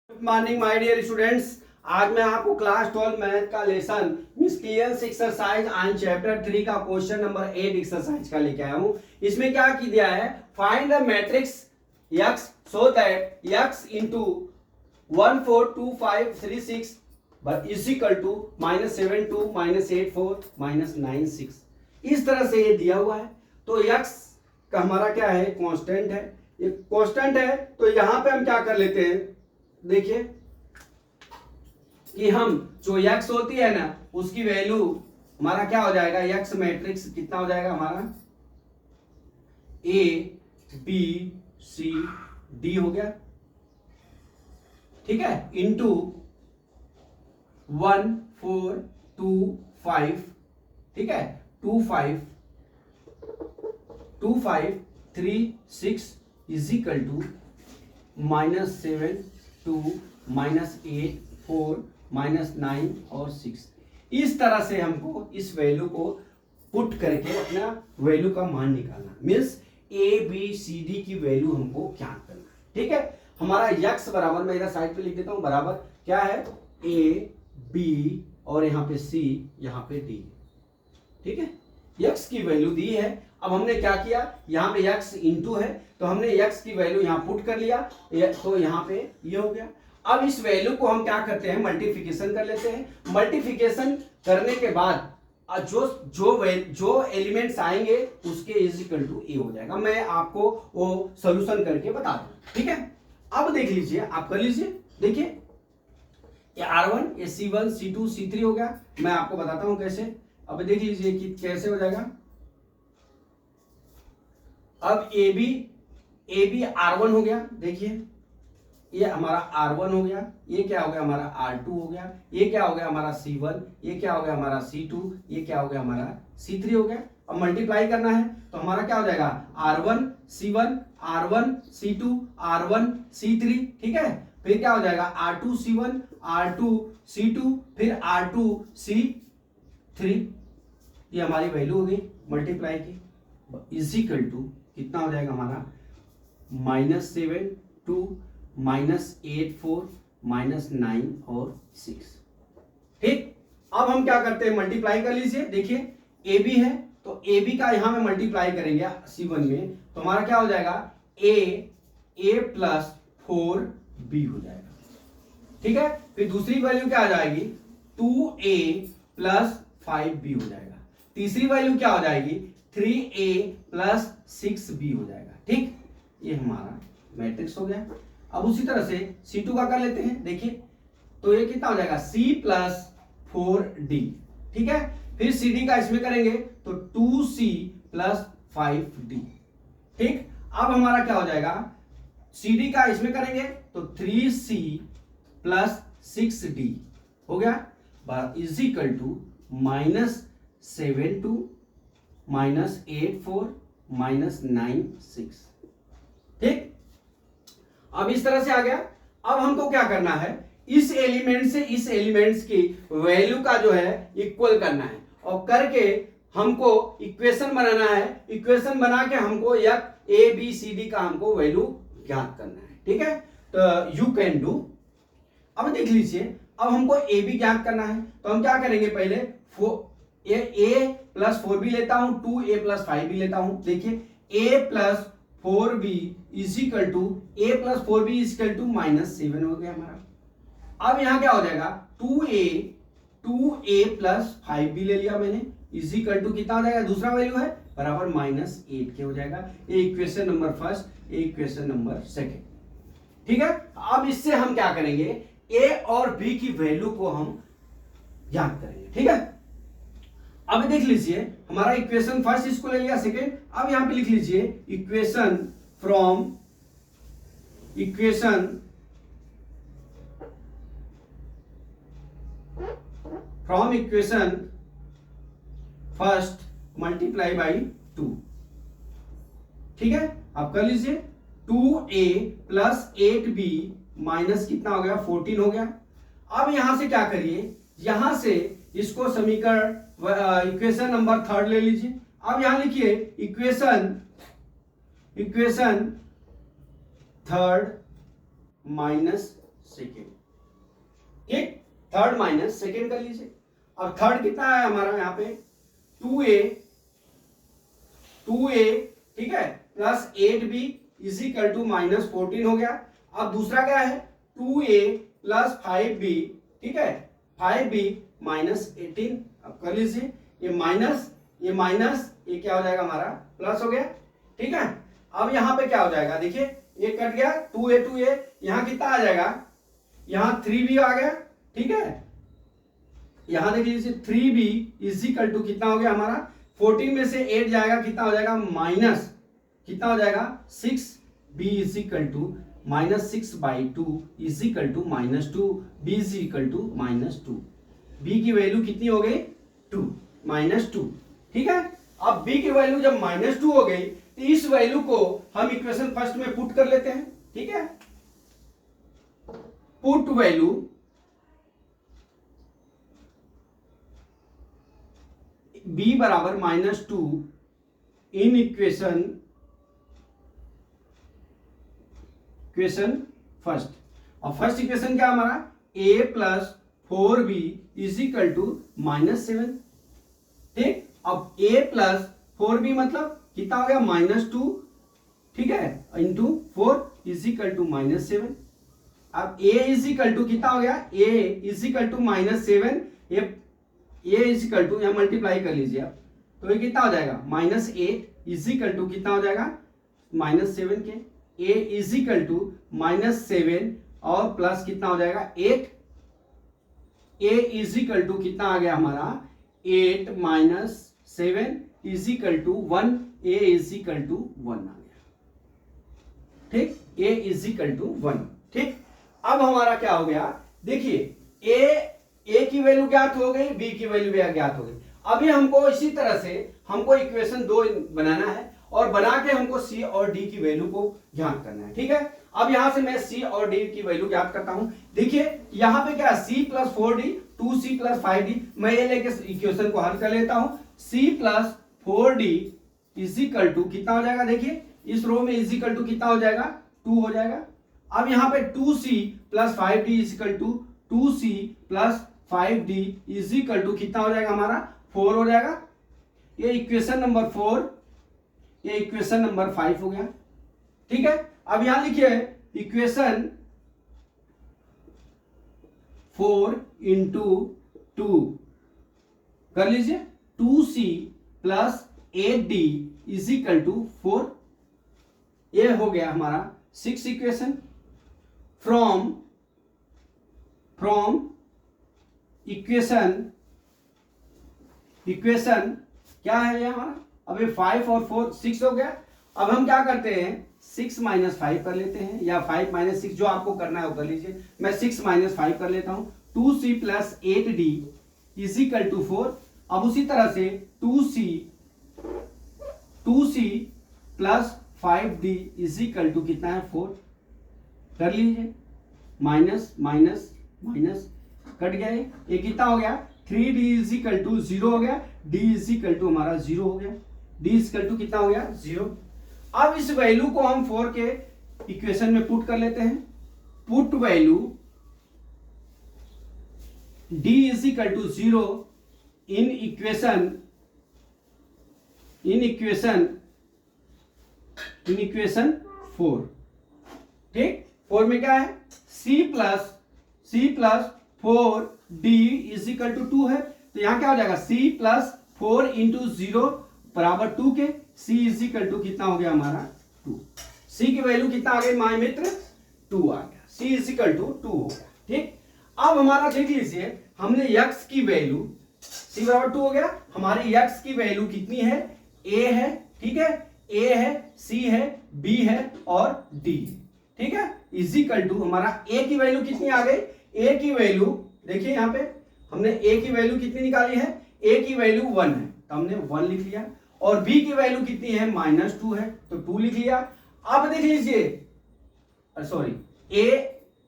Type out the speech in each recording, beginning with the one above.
Good morning my dear students. आज मैं आपको क्लास 12 मैथ का lesson miscellaneous exercise and chapter 3 का क्वेश्चन नंबर 8 एक्सरसाइज का लेके आया हूं। इसमें क्या की दिया है, find the matrix x so that x into 1 4 2 5 3 6 is equal to -7 2 -8 4 -9 6। इस तरह से ये दिया हुआ है। तो x का हमारा क्या है, कांस्टेंट है। ये कांस्टेंट है तो यहां पे हम क्या कर लेते हैं, देखिए कि हम जो x होती है ना उसकी वैल्यू हमारा क्या हो जाएगा, x मैट्रिक्स कितना हो जाएगा हमारा A B C D हो गया, ठीक है, इंटू 1 4 2 5, ठीक है, 2 5 3 6 इज इक्वल टू -7 2 -8 4 -9 और 6। इस तरह से हमको इस वैल्यू को पुट करके अपना वैल्यू का मान निकालना, means A B C D की वैल्यू हमको ज्ञात करना, ठीक है। हमारा यक्स बराबर, मैं इधर साइड पे लिख देता हूं, बराबर क्या है, ए बी और यहाँ पे सी, यहाँ पे डी, ठीक है। यक्स की वैल्यू दी है। अब हमने क्या किया, यहाँ पे यक्स इंटू है तो हमने यक्स की वैल्यू यहाँ पुट कर लिया, तो यहाँ पे ये हो गया। अब इस वैल्यू को हम क्या करते हैं, मल्टीप्लिकेशन कर लेते हैं। मल्टीप्लिकेशन करने के बाद जो एलिमेंट्स आएंगे उसके इज इक्वल टू ए हो जाएगा। मैं आपको वो सॉल्यूशन करके बता दूं, ठीक है। अब देख लीजिए, आप कर लीजिए, देखिए ये R1 ये C1 C2 C3 हो गया। मैं आपको बताता हूं कैसे। अब देख लीजिए कि कैसे हो जाएगा। अब ए बी R1 हो गया, देखिए ये हमारा R1 हो गया, ये क्या हो गया हमारा R2 हो गया, ये क्या हो गया हमारा C1, ये क्या हो गया हमारा C2, ये क्या हो गया हमारा C3 हो गया। अब मल्टीप्लाई करना है तो हमारा क्या हो जाएगा, R1 C1 R1 C2 R1 C3, ठीक है। फिर क्या हो जाएगा R2 C1 R2 C2 फिर R2 C3। ये हमारी वैल्यू हो गई मल्टीप्लाई की, इज इक्वल टू कितना हो जाएगा हमारा -7 2 -8 4 -9 और 6, ठीक। अब हम क्या करते हैं, मल्टीप्लाई कर लीजिए, देखिए ए बी है तो ए बी का यहां में मल्टीप्लाई करेंगे C1 में तो हमारा क्या हो जाएगा, ए प्लस 4b हो जाएगा, ठीक है। फिर दूसरी वैल्यू क्या आ जाएगी, 2a प्लस 5b हो जाएगा। तीसरी वैल्यू क्या हो जाएगी, 3a प्लस 6b हो जाएगा, ठीक। ये हमारा मैट्रिक्स हो गया। अब उसी तरह से C2 का कर लेते हैं, देखिए तो ये कितना हो जाएगा, C प्लस 4d, ठीक है। फिर CD का इसमें करेंगे तो 2C प्लस 5d, ठीक। अब हमारा क्या हो जाएगा, CD का इसमें करेंगे तो 3C प्लस 6d हो गया, इज इक्वल टू -7 2 -8 4 -9 6, ठीक। अब इस तरह से आ गया। अब हमको क्या करना है, इस एलिमेंट से इस एलिमेंट्स की वैल्यू का जो है इक्वल करना है और करके हमको इक्वेशन बनाना है। इक्वेशन बना के हमको ए बी सी डी का हमको वैल्यू ज्ञात करना है, ठीक है। तो यू कैन डू। अब देख लीजिए, अब हमको ए बी ज्ञात करना है तो हम क्या करेंगे, पहले ए प्लस 4b लेता हूं, 2a प्लस 5b लेता हूं। देखिए a plus 4b is equal to a plus 4b is equal to -7 हो गया हमारा। अब यहां क्या हो जाएगा, 2a प्लस 5b ले लिया मैंने, इज इक्वल टू कितना हो जाएगा, दूसरा वैल्यू है बराबर -8 के हो जाएगा। ये इक्वेशन नंबर फर्स्ट, ये इक्वेशन नंबर सेकेंड, ठीक है। अब इससे हम क्या करेंगे, a और b की वैल्यू को हम ज्ञात करेंगे, ठीक है। अब देख लीजिए, हमारा इक्वेशन फर्स्ट इसको ले लिया, सेकेंड। अब यहां पे लिख लीजिए equation from equation first multiply by 2, ठीक है। अब कर लीजिए 2a प्लस 8b माइनस कितना हो गया, 14 हो गया। अब यहां से क्या करिए, यहां से इसको समीकरण इक्वेशन नंबर थर्ड ले लीजिए। अब यहां लिखिए इक्वेशन थर्ड सेकेंड। ठीक, थर्ड माइनस सेकेंड कर लीजिए। अब थर्ड कितना है हमारा यहाँ पे 2a, ठीक है, plus 8b is equal to minus 14 हो गया। अब दूसरा क्या है 2a प्लस 5b, ठीक है, 5b माइनस 18। अब कर लीजिए, ये माइनस ये क्या हो जाएगा हमारा प्लस हो गया। ठीक है, अब यहां पे क्या हो जाएगा देखिए, ये कट गया 2a, यहां कितना आ जाएगा, यहां 3b आ गया। ठीक है, यहां देख लीजिए 3b इज इक्वल टू कितना हो गया हमारा, 14 में से 8 जाएगा कितना हो जाएगा माइनस, कितना हो जाएगा 6b is equal to minus 6/2 is equal to minus 2, b is equal to minus 2। b की वैल्यू कितनी हो गई 2, माइनस 2। ठीक है, अब b की वैल्यू जब माइनस 2 हो गई तो इस वैल्यू को हम इक्वेशन फर्स्ट में पुट कर लेते हैं। ठीक है, पुट वैल्यू b बराबर माइनस 2 इन इक्वेशन फर्स्ट। और फर्स्ट इक्वेशन क्या हमारा a plus 4b is equal to minus 7। ठीक, अब a प्लस 4b मतलब कितना हो गया माइनस 2, ठीक है, into 4 is equal to minus 7। अब a इज इक्वल टू कितना हो गया, a is equal to minus 7, a is equal to यहां मल्टीप्लाई कर लीजिए आप, तो ये कितना हो जाएगा माइनस 8 इज इक्वल टू कितना हो जाएगा माइनस 7 के, a is equal to minus 7 और प्लस कितना हो जाएगा 8, a इज इक्वल टू कितना आ गया हमारा 8 minus 7 is equal to 1, a is equal to 1 आ गया। ठीक, a इज इक्वल टू 1। ठीक, अब हमारा क्या हो गया देखिए, a की वैल्यू ज्ञात हो गई, b की वैल्यू भी ज्ञात हो गई। अभी हमको इसी तरह से हमको इक्वेशन 2 बनाना है और बना के हमको c और d की वैल्यू को ज्ञात करना है। ठीक है, अब यहां से मैं c और d की वैल्यू ज्ञात करता हूं। देखिए यहां पे क्या c plus 4d 2c plus 5d, मैं ये लेके इक्वेशन को हल कर लेता हूं। c plus 4d is equal to कितना हो जाएगा, देखिए इस रो में इज इक्वल टू कितना हो जाएगा 2 हो जाएगा। अब यहां पे 2c plus 5d is equal to 2c plus 5d is equal to कितना हो जाएगा हमारा 4 हो जाएगा। ये इक्वेशन नंबर 4, ये इक्वेशन नंबर 5 हो गया। ठीक है, अब यहां लिखिए इक्वेशन 4 इंटू 2 कर लीजिए, 2c plus 8d is equal to 4। ये हो गया हमारा 6 इक्वेशन। फ्रॉम इक्वेशन क्या है ये हमारा, अब ये 5 और 4 6 हो गया। अब हम क्या करते हैं 6 माइनस 5 कर लेते हैं, या 5 माइनस 6 जो आपको करना है वो कर लीजिए। मैं 6 माइनस 5 कर लेता हूं, 2c plus 8d is equal to 4। अब उसी तरह से 2c plus 5d is equal to कितना है 4 कर लीजिए, माइनस माइनस माइनस कट गया, ये कितना हो गया 3d इज इक्वल टू 0 हो गया, d इज इक्वल टू हमारा 0 हो गया, d इज इक्वल टू कितना हो गया 0। अब इस वैल्यू को हम 4 के इक्वेशन में पुट कर लेते हैं। Put value d is equal to 0 in equation 4। ठीक, 4 में क्या है c plus 4d is equal to 2 है, तो यहां क्या हो जाएगा c प्लस 4 इंटू 0 बराबर 2 के, c इज इक्वल टू कितना हो गया हमारा 2। c की वैल्यू कितना आ गई माय मित्र 2 आ गया, c इज इक्वल टू 2 हो गया। ठीक, अब हमारा देख लीजिए हमने x की वैल्यू c बराबर 2 हो गया, हमारी x की वैल्यू कितनी है a है, ठीक है, a है, c है, b है और d है। ठीक है, इज इक्वल टू हमारा a की वैल्यू कितनी आ गई, a की वैल्यू देखिए यहां पे हमने a की वैल्यू कितनी निकाली है, a की वैल्यू 1 है तो हमने 1 लिख लिया, और b की वैल्यू कितनी है -2 है तो 2 लिख लिया। अब देख लीजिए सॉरी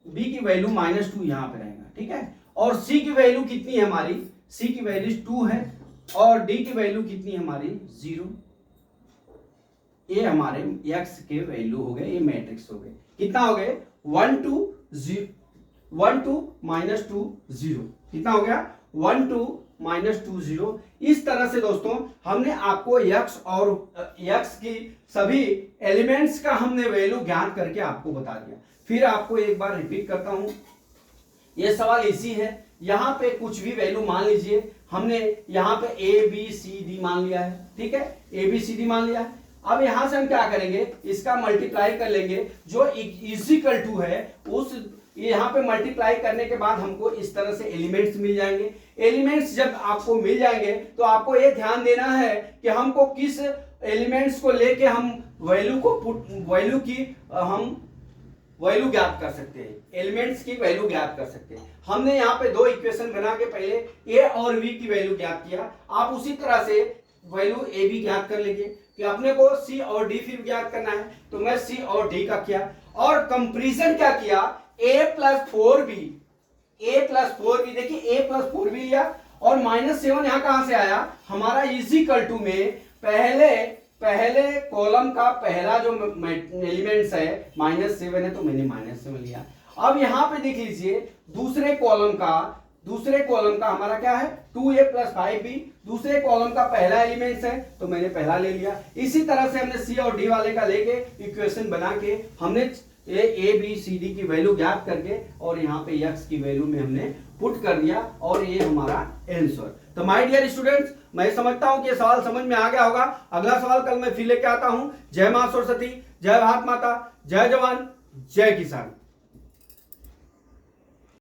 b की वैल्यू -2 यहां पे रहेगा, ठीक है, और c की वैल्यू कितनी है हमारी, c की वैल्यू 2 है और d की वैल्यू कितनी है हमारी 0। ये हमारे x के वैल्यू हो गए, ये मैट्रिक्स हो गए, कितना हो गए 1 2 0 1 2 -2 0, कितना हो गया 1 2 -2 0। इस तरह से दोस्तों हमने आपको x और x की सभी एलिमेंट्स का हमने वैल्यू ज्ञात करके आपको बता दिया। फिर आपको एक बार रिपीट करता हूं, ये सवाल इसी है। यहां पे कुछ भी वैल्यू मान लीजिए, हमने यहां पे ए बी सी डी मान लिया है, ठीक है, ए बी सी डी मान लिया है। अब यहां से हम क्या करेंगे, इसका मल्टीप्लाई कर लेंगे, जो इक्वल टू है उस यहां पे मल्टीप्लाई करने के बाद हमको इस तरह से एलिमेंट्स मिल जाएंगे। एलिमेंट्स जब आपको मिल जाएंगे तो आपको ये ध्यान देना है कि हमको किस एलिमेंट्स को लेके हम वैल्यू की हम वैल्यू ज्ञात कर सकते हैं, एलिमेंट्स की वैल्यू ज्ञात कर सकते हैं। हमने यहाँ पे दो इक्वेशन बना के पहले ए और बी की वैल्यू ज्ञात किया, आप उसी तरह से वैल्यू ए बी ज्ञात कर लेंगे कि अपने को सी और डी फिर ज्ञात करना है, तो मैं सी और डी का किया और कंपैरिजन क्या किया, a प्लस 4b, देखिए a प्लस 4b लिया और -7 यहां कहां से आया, हमारा इक्वल टू में पहले कॉलम का पहला जो एलिमेंट्स है -7 है, तो मैंने -7 लिया। अब यहां पे देख लीजिए दूसरे कॉलम का हमारा क्या है 2a प्लस 5b, दूसरे कॉलम का पहला एलिमेंट्स है तो मैंने पहला ले लिया। इसी तरह से हमने सी और डी वाले का लेके इक्वेशन बना के हमने ए बी सी डी की वैल्यू ज्ञात करके और यहाँ पे x की वैल्यू में हमने पुट कर दिया और ये हमारा आंसर। तो माय डियर स्टूडेंट्स, मैं समझता हूं कि ये सवाल समझ में आ गया होगा। अगला सवाल कल मैं फिर लेके आता हूं। जय मां सरस्वती, जय भारत माता, जय जवान, जय किसान।